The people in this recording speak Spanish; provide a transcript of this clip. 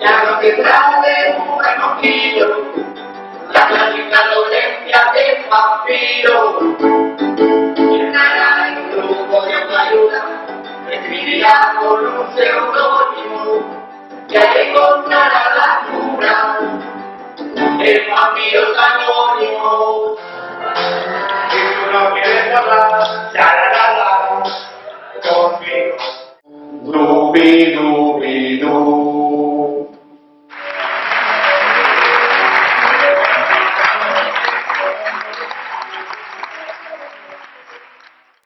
Ya no te trae un buen ojillo, la clásica dolencia del vampiro. Y estará en un grupo de autoayuda, escribirá con un seudónimo, y ahí encontrará la cura del vampiro anónimo. Si tú no quieres hablar,